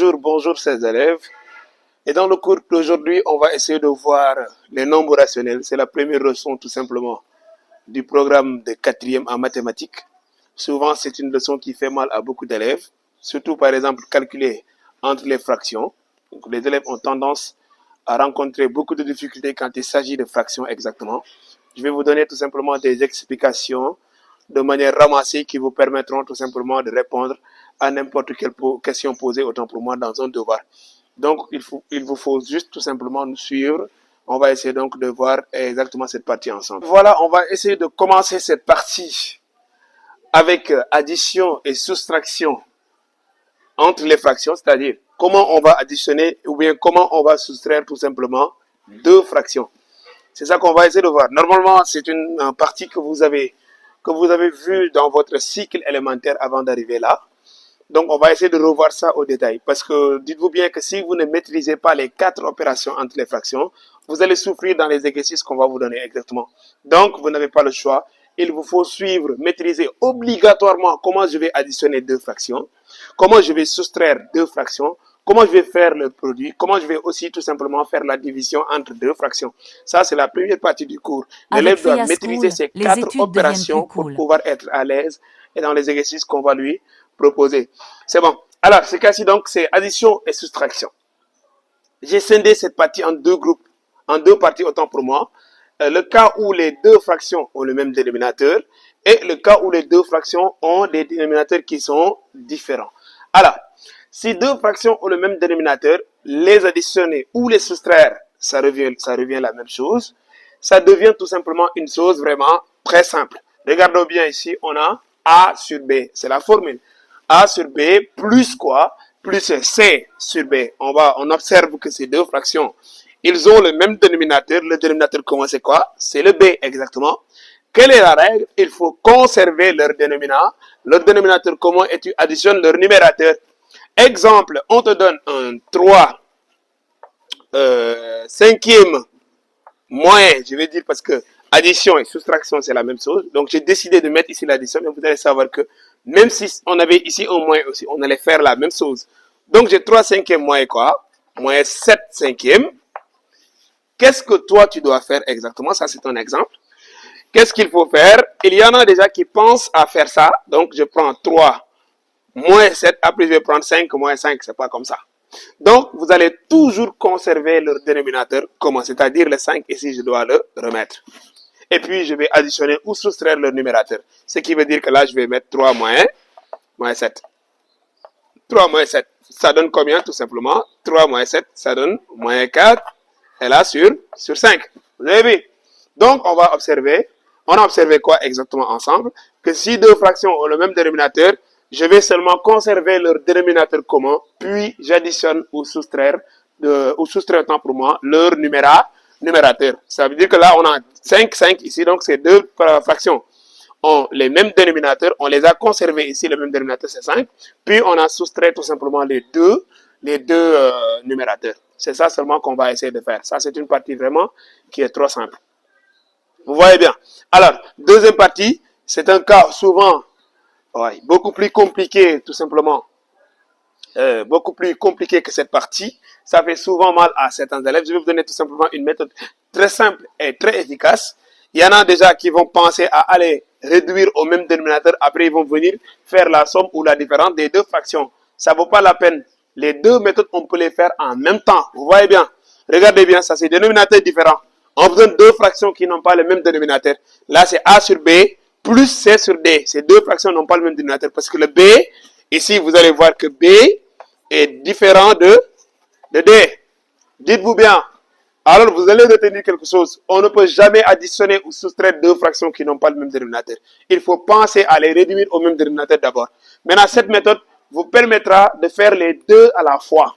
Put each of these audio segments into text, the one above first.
Bonjour chers élèves. Et dans le cours d'aujourd'hui, on va essayer de voir les nombres rationnels. C'est la première leçon tout simplement du programme de quatrième en mathématiques. Souvent, c'est une leçon qui fait mal à beaucoup d'élèves, surtout par exemple calculer entre les fractions. Donc, les élèves ont tendance à rencontrer beaucoup de difficultés quand il s'agit de fractions exactement. Je vais vous donner tout simplement des explications de manière ramassée qui vous permettront tout simplement de répondre à n'importe quelle question posée autant pour moi dans un devoir. Donc, il vous faut juste tout simplement nous suivre. On va essayer donc de voir exactement cette partie ensemble. Voilà, on va essayer de commencer cette partie avec addition et soustraction entre les fractions, c'est-à-dire comment on va additionner ou bien comment on va soustraire tout simplement deux fractions. C'est ça qu'on va essayer de voir. Normalement, c'est une partie que vous avez vue dans votre cycle élémentaire avant d'arriver là. Donc, on va essayer de revoir ça au détail. Parce que dites-vous bien que si vous ne maîtrisez pas les 4 opérations entre les fractions, vous allez souffrir dans les exercices qu'on va vous donner exactement. Donc, vous n'avez pas le choix. Il vous faut suivre, maîtriser obligatoirement comment je vais additionner deux fractions, comment je vais soustraire deux fractions, comment je vais faire le produit, comment je vais aussi tout simplement faire la division entre deux fractions. Ça, c'est la première partie du cours. L'élève doit maîtriser ces 4 opérations pour pouvoir être à l'aise et dans les exercices qu'on va lui proposer. C'est bon. Alors, ce cas-ci, donc, c'est addition et soustraction. J'ai scindé cette partie en deux groupes, en deux parties autant pour moi. Le cas où les deux fractions ont le même dénominateur et le cas où les deux fractions ont des dénominateurs qui sont différents. Alors, si deux fractions ont le même dénominateur, les additionner ou les soustraire, ça revient la même chose. Ça devient tout simplement une chose vraiment très simple. Regardons bien ici, on a A sur B. C'est la formule. A sur B plus quoi? Plus C sur B. On observe que ces deux fractions, ils ont le même dénominateur. Le dénominateur commun, c'est quoi? C'est le B, exactement. Quelle est la règle? Il faut conserver leur dénominateur. Leur dénominateur commun et tu additionnes leur numérateur. Exemple, on te donne un 3 cinquième moins, je vais dire parce que addition et soustraction, c'est la même chose. Donc, j'ai décidé de mettre ici l'addition, mais vous allez savoir que même si on avait ici un moins aussi, on allait faire la même chose. Donc, j'ai 3 cinquièmes moins quoi? Moins 7 cinquièmes. Qu'est-ce que toi, tu dois faire exactement? Ça, c'est un exemple. Qu'est-ce qu'il faut faire? Il y en a déjà qui pensent à faire ça. Donc, je prends 3 moins 7. Après, je vais prendre 5 moins 5. C'est pas comme ça. Donc, vous allez toujours conserver leur dénominateur commun, c'est-à-dire le 5 ici, je dois le remettre. Et puis, je vais additionner ou soustraire leur numérateur. Ce qui veut dire que là, je vais mettre 3 moins 7. 3 moins 7, ça donne combien tout simplement? 3 moins 7, ça donne moins 4. Et là, sur 5. Vous avez vu? Donc, on va observer. On a observé quoi exactement ensemble? Que si deux fractions ont le même dénominateur, je vais seulement conserver leur dénominateur commun, puis j'additionne ou soustraire autant pour moi leur numérateur. Ça veut dire que là, on a 5 ici, donc ces deux fractions ont les mêmes dénominateurs, on les a conservés ici, le même dénominateur c'est 5, puis on a soustrait tout simplement les deux numérateurs. C'est ça seulement qu'on va essayer de faire. Ça, c'est une partie vraiment qui est trop simple. Vous voyez bien. Alors, deuxième partie, c'est un cas souvent beaucoup plus compliqué, tout simplement. Beaucoup plus compliqué que cette partie. Ça fait souvent mal à certains élèves. Je vais vous donner tout simplement une méthode très simple et très efficace. Il y en a déjà qui vont penser à aller réduire au même dénominateur. Après, ils vont venir faire la somme ou la différence des deux fractions. Ça vaut pas la peine. Les deux méthodes, on peut les faire en même temps. Vous voyez bien. Regardez bien, ça c'est dénominateur différent. On vous donne deux fractions qui n'ont pas le même dénominateur. Là, c'est A sur B plus C sur D. Ces deux fractions n'ont pas le même dénominateur parce que le B, ici, vous allez voir que B est différent de D. Dites-vous bien. Alors, vous allez retenir quelque chose. On ne peut jamais additionner ou soustraire deux fractions qui n'ont pas le même dénominateur. Il faut penser à les réduire au même dénominateur d'abord. Maintenant, cette méthode vous permettra de faire les deux à la fois.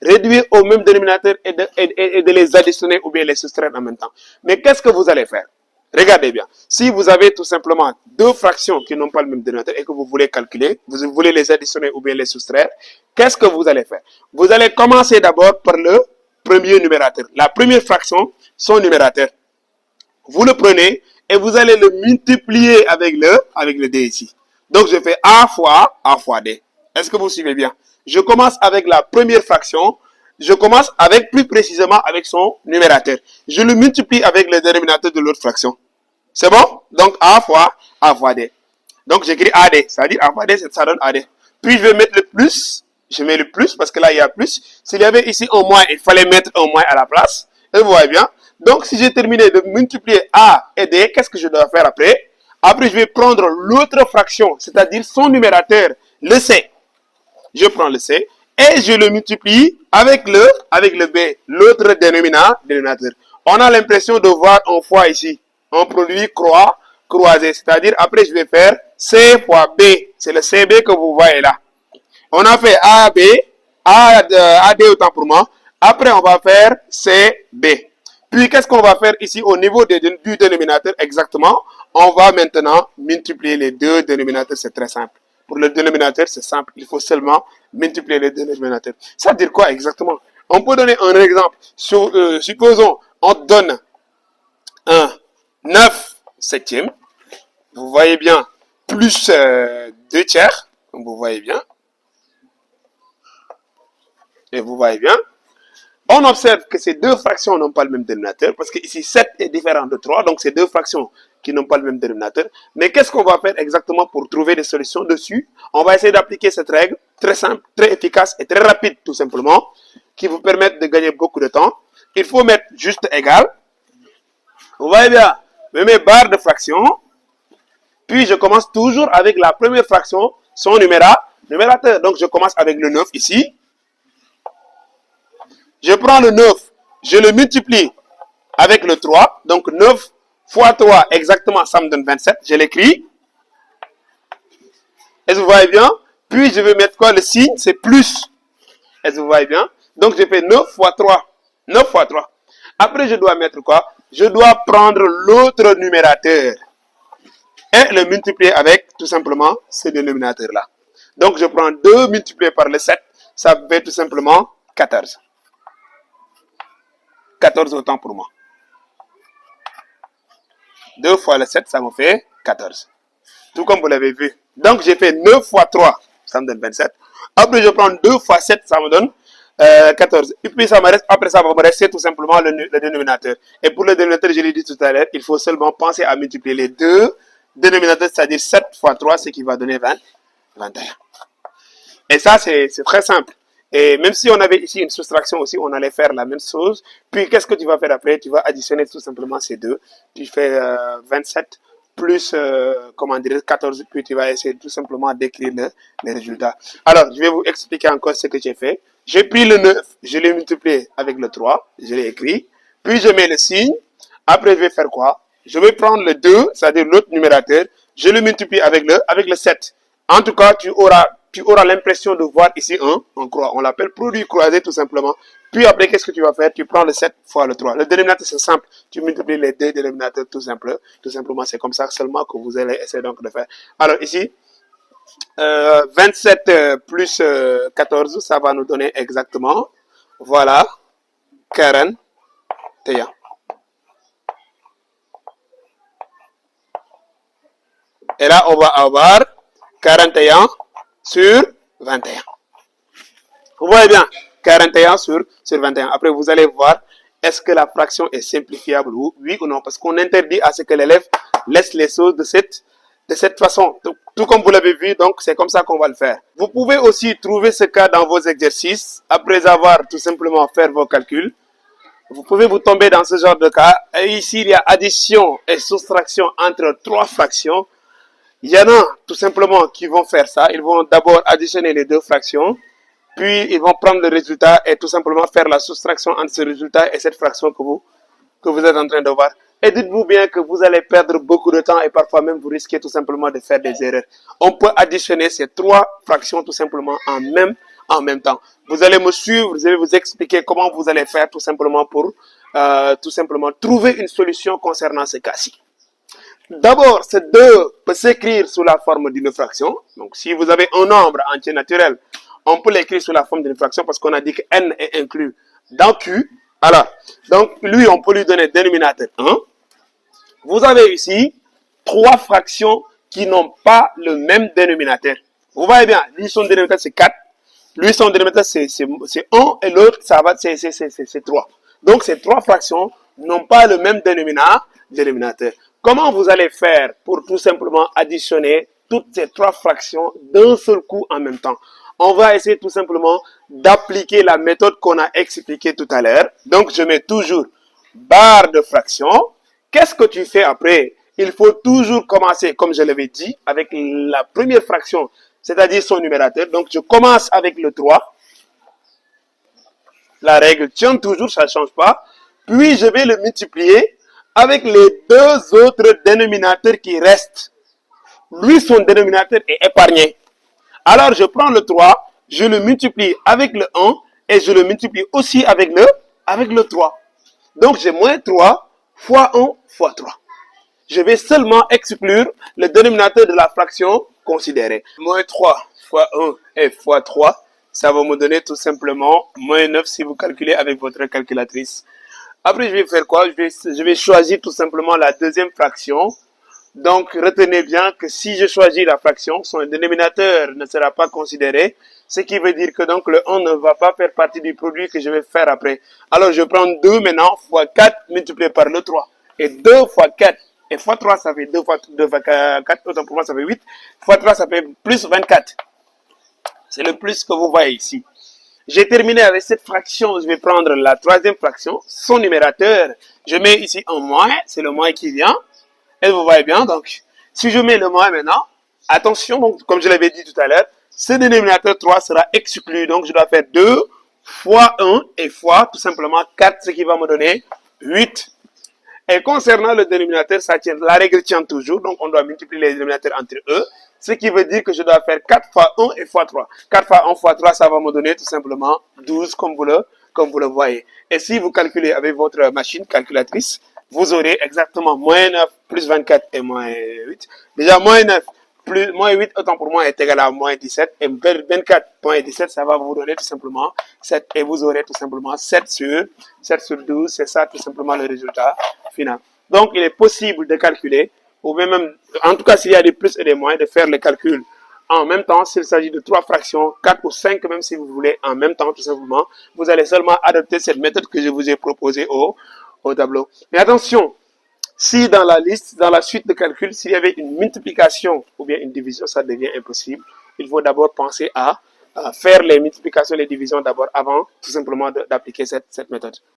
Réduire au même dénominateur et de les additionner ou bien les soustraire en même temps. Mais qu'est-ce que vous allez faire? Regardez bien. Si vous avez tout simplement deux fractions qui n'ont pas le même dénominateur et que vous voulez calculer, vous voulez les additionner ou bien les soustraire, qu'est-ce que vous allez faire? Vous allez commencer d'abord par le premier numérateur. La première fraction, son numérateur. Vous le prenez et vous allez le multiplier avec le D ici. Donc, je fais A fois D. Est-ce que vous suivez bien? je commence avec la première fraction, je commence avec plus précisément avec son numérateur. Je le multiplie avec le dénominateur de l'autre fraction. C'est bon? Donc A fois D. Donc j'écris AD, c'est-à-dire A fois D, ça donne AD. Puis je vais mettre le plus, je mets le plus parce que là il y a plus. S'il y avait ici un moins, il fallait mettre un moins à la place. Et vous voyez bien. Donc si j'ai terminé de multiplier A et D, qu'est-ce que je dois faire après? Après je vais prendre l'autre fraction, c'est-à-dire son numérateur, le C. Je prends le C et je le multiplie avec le B, l'autre dénominateur. On a l'impression de voir un fois ici, un produit croisé, c'est-à-dire après je vais faire C fois B, c'est le CB que vous voyez là. On a fait AB, AD autant pour moi, après on va faire CB. Puis qu'est-ce qu'on va faire ici au niveau du dénominateur exactement? On va maintenant multiplier les deux dénominateurs, c'est très simple. Pour le dénominateur, c'est simple. Il faut seulement multiplier les dénominateurs. Ça veut dire quoi exactement? On peut donner un exemple. Supposons, on donne un 9 septième. Vous voyez bien, plus 2 tiers. Comme vous voyez bien. Et vous voyez bien. On observe que ces deux fractions n'ont pas le même dénominateur. Parce que ici, 7 est différent de 3. Donc, c'est deux fractions qui n'ont pas le même dénominateur. Mais qu'est-ce qu'on va faire exactement pour trouver des solutions dessus? On va essayer d'appliquer cette règle très simple, très efficace et très rapide tout simplement, qui vous permettent de gagner beaucoup de temps. Il faut mettre juste égal. Vous voyez bien, je mets barre de fraction, puis je commence toujours avec la première fraction, son numérateur. Donc je commence avec le 9 ici. Je prends le 9, je le multiplie avec le 3, donc 9 fois 3, exactement, ça me donne 27. Je l'écris. Est-ce que vous voyez bien? Puis, je vais mettre quoi? Le signe, c'est plus. Est-ce que vous voyez bien? Donc, je fais 9 fois 3. 9 fois 3. Après, je dois mettre quoi? Je dois prendre l'autre numérateur et le multiplier avec, tout simplement, ce dénominateur-là. Donc, je prends 2 multiplié par le 7. Ça fait tout simplement 14. 14 autant pour moi. 2 fois le 7, ça me fait 14. Tout comme vous l'avez vu. Donc, j'ai fait 9 fois 3, ça me donne 27. Après, je prends 2 fois 7, ça me donne 14. Et puis, après ça va me rester tout simplement le dénominateur. Et pour le dénominateur, je l'ai dit tout à l'heure, il faut seulement penser à multiplier les deux dénominateurs, c'est-à-dire 7 fois 3, ce qui va donner 21. Et ça, c'est très simple. Et même si on avait ici une soustraction aussi, on allait faire la même chose. Puis, qu'est-ce que tu vas faire après? Tu vas additionner tout simplement ces deux. Tu fais 27 plus, 14, puis tu vas essayer tout simplement d'écrire les résultats. Alors, je vais vous expliquer encore ce que j'ai fait. J'ai pris le 9, je l'ai multiplié avec le 3, je l'ai écrit. Puis, je mets le signe. Après, je vais faire quoi? Je vais prendre le 2, c'est-à-dire l'autre numérateur. Je le multiplie avec le 7. En tout cas, tu auras l'impression de voir ici on l'appelle produit croisé tout simplement. Puis après, qu'est-ce que tu vas faire? Tu prends le 7 fois le 3. Le dénominateur, c'est simple. Tu multiplies les deux dénominateurs tout simplement. C'est comme ça seulement que vous allez essayer donc de faire. Alors ici, 27 plus 14, ça va nous donner exactement, voilà, 41. Et là, on va avoir 41 sur 21. Vous voyez bien, 41 sur 21. Après, vous allez voir, est-ce que la fraction est simplifiable, oui ou non? Parce qu'on interdit à ce que l'élève laisse les choses de cette façon. Tout comme vous l'avez vu, donc c'est comme ça qu'on va le faire. Vous pouvez aussi trouver ce cas dans vos exercices, après avoir tout simplement fait vos calculs. Vous pouvez vous tomber dans ce genre de cas. Et ici, il y a addition et soustraction entre trois fractions. Il y en a tout simplement qui vont faire ça. Ils vont d'abord additionner les deux fractions, puis ils vont prendre le résultat et tout simplement faire la soustraction entre ce résultat et cette fraction que vous êtes en train de voir. Et dites-vous bien que vous allez perdre beaucoup de temps et parfois même vous risquez tout simplement de faire des erreurs. On peut additionner ces trois fractions tout simplement en même temps. Vous allez me suivre, je vais vous expliquer comment vous allez faire tout simplement pour tout simplement trouver une solution concernant ce cas-ci. D'abord, ce 2 peut s'écrire sous la forme d'une fraction. Donc, si vous avez un nombre entier naturel, on peut l'écrire sous la forme d'une fraction parce qu'on a dit que n est inclus dans Q. Alors, donc, lui, on peut lui donner dénominateur 1. Vous avez ici trois fractions qui n'ont pas le même dénominateur. Vous voyez bien, lui, son dénominateur, c'est 4. Lui, son dénominateur, c'est 1 et l'autre, ça va, c'est 3. Donc, ces trois fractions n'ont pas le même dénominateur. Comment vous allez faire pour tout simplement additionner toutes ces trois fractions d'un seul coup en même temps? On va essayer tout simplement d'appliquer la méthode qu'on a expliquée tout à l'heure. Donc, je mets toujours barre de fraction. Qu'est-ce que tu fais après? Il faut toujours commencer, comme je l'avais dit, avec la première fraction, c'est-à-dire son numérateur. Donc, je commence avec le 3. La règle tient toujours, ça ne change pas. Puis, je vais le multiplier avec les deux autres dénominateurs qui restent. Lui, son dénominateur est épargné. Alors, je prends le 3, je le multiplie avec le 1 et je le multiplie aussi avec le 3. Donc, j'ai moins 3 fois 1 fois 3. Je vais seulement exclure le dénominateur de la fraction considérée. Moins 3 fois 1 et fois 3, ça va me donner tout simplement moins 9 si vous calculez avec votre calculatrice. Après, je vais faire quoi? Je vais choisir tout simplement la deuxième fraction. Donc, retenez bien que si je choisis la fraction, son dénominateur ne sera pas considéré, ce qui veut dire que donc le 1 ne va pas faire partie du produit que je vais faire après. Alors, je prends 2 maintenant fois 4 multiplié par le 3. Et 2 fois 4 et fois 3, ça fait 2 fois 4, autant pour moi, ça fait 8. Fois 3, ça fait plus 24. C'est le plus que vous voyez ici. J'ai terminé avec cette fraction. Je vais prendre la troisième fraction, son numérateur. Je mets ici un moins, c'est le moins qui vient. Et vous voyez bien, donc, si je mets le moins maintenant, attention, donc, comme je l'avais dit tout à l'heure, ce dénominateur 3 sera exclu. Donc, je dois faire 2 fois 1 et fois tout simplement 4, ce qui va me donner 8. Et concernant le dénominateur, ça tient, la règle tient toujours, donc on doit multiplier les dénominateurs entre eux, ce qui veut dire que je dois faire 4 fois 1 et fois 3. 4 fois 1 fois 3, ça va me donner tout simplement 12, comme vous le voyez. Et si vous calculez avec votre machine calculatrice, vous aurez exactement moins 9 plus 24 et moins 8. Déjà, moins 9 plus moins 8, autant pour moi, est égal à moins 17. Et 24.17, ça va vous donner tout simplement 7. Et vous aurez tout simplement 7 sur 12. C'est ça tout simplement le résultat final. Donc, il est possible de calculer, ou même, en tout cas, s'il y a des plus et des moins, de faire le calcul en même temps. S'il s'agit de 3 fractions, 4 ou 5, même si vous voulez, en même temps, tout simplement, vous allez seulement adopter cette méthode que je vous ai proposée au tableau. Mais attention, si dans la liste, dans la suite de calcul, s'il y avait une multiplication ou bien une division, ça devient impossible. Il faut d'abord penser à faire les multiplications et les divisions d'abord avant tout simplement d'appliquer cette méthode.